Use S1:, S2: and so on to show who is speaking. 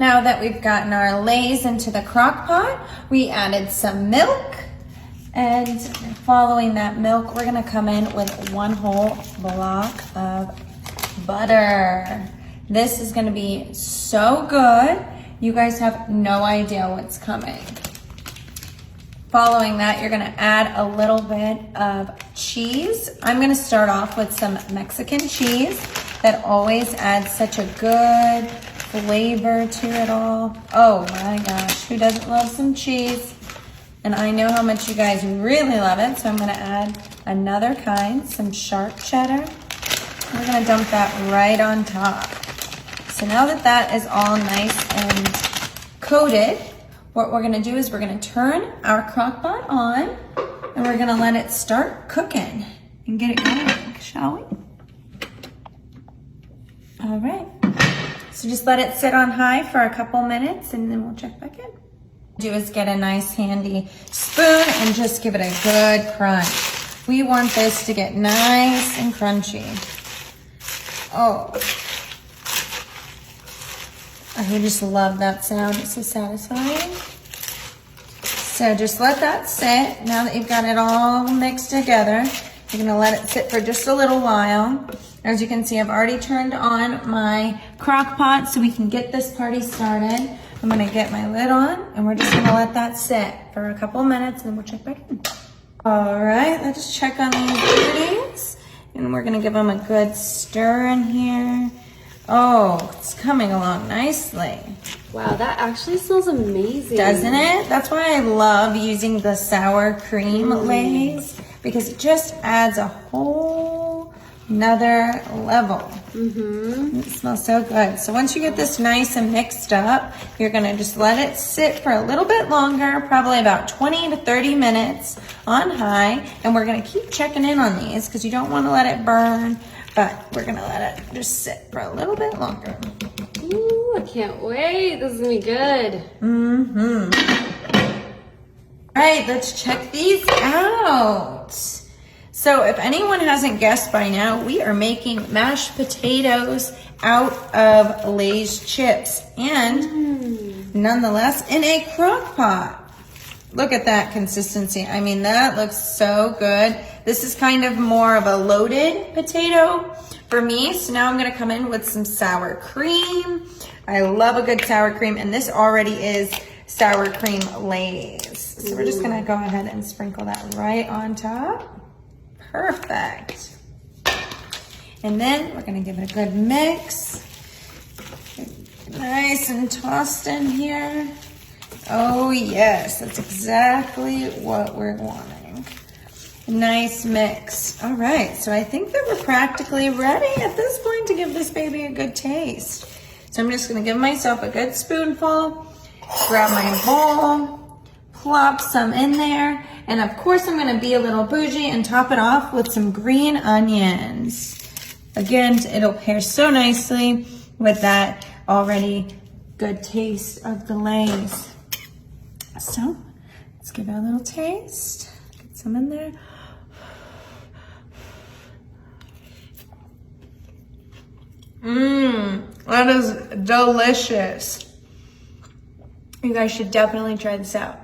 S1: Now that we've gotten our Lay's into the crock pot, we added some milk. And following that milk, we're gonna come in with 1 whole block of butter. This is gonna be so good. You guys have no idea what's coming. Following that, you're gonna add a little bit of cheese. I'm gonna start off with some Mexican cheese that always adds such a good flavor to it all. Oh my gosh, who doesn't love some cheese? And I know how much you guys really love it, so I'm gonna add another kind, some sharp cheddar. We're gonna dump that right on top. So now that that is all nice and coated, what we're gonna do is we're gonna turn our crock pot on and we're gonna let it start cooking and get it going, shall we? All right. So just let it sit on high for a couple minutes and then we'll check back in. Do is get a nice handy spoon and just give it a good crunch. We want this to get nice and crunchy. Oh, I just love that sound. It's so satisfying. So just let that sit. Now that you've got it all mixed together, you're gonna let it sit for just a little while. As you can see, I've already turned on my crock pot so we can get this party started. I'm gonna get my lid on and we're just gonna let that sit for a couple of minutes and then we'll check back in. All right, let's check on these beauties. And we're gonna give them a good stir in here. Oh, it's coming along nicely.
S2: Wow, that actually smells amazing.
S1: Doesn't it? That's why I love using the sour cream Lay's, because it just adds a whole another level. It smells so good. So once you get this nice and mixed up, you're gonna just let it sit for a little bit longer, probably about 20 to 30 minutes on high. And we're gonna keep checking in on these because you don't wanna let it burn, but we're gonna let it just sit for a little bit longer.
S2: Ooh, I can't wait. This is gonna be good.
S1: All right, let's check these out. So if anyone hasn't guessed by now, we are making mashed potatoes out of Lay's chips and nonetheless in a crock pot. Look at that consistency. I mean, that looks so good. This is kind of more of a loaded potato for me. So now I'm gonna come in with some sour cream. I love a good sour cream, and this already is sour cream Lay's. So we're just gonna go ahead and sprinkle that right on top. Perfect. And then we're gonna give it a good mix. Nice and tossed in here. Oh yes, that's exactly what we're wanting. Nice mix. All right, so I think that we're practically ready at this point to give this baby a good taste. So I'm just gonna give myself a good spoonful, grab my bowl, plop some in there, and of course I'm gonna be a little bougie and top it off with some green onions. Again, it'll pair so nicely with that already good taste of the Lay's. So let's give it a little taste. Get some in there. That is delicious. You guys should definitely try this out.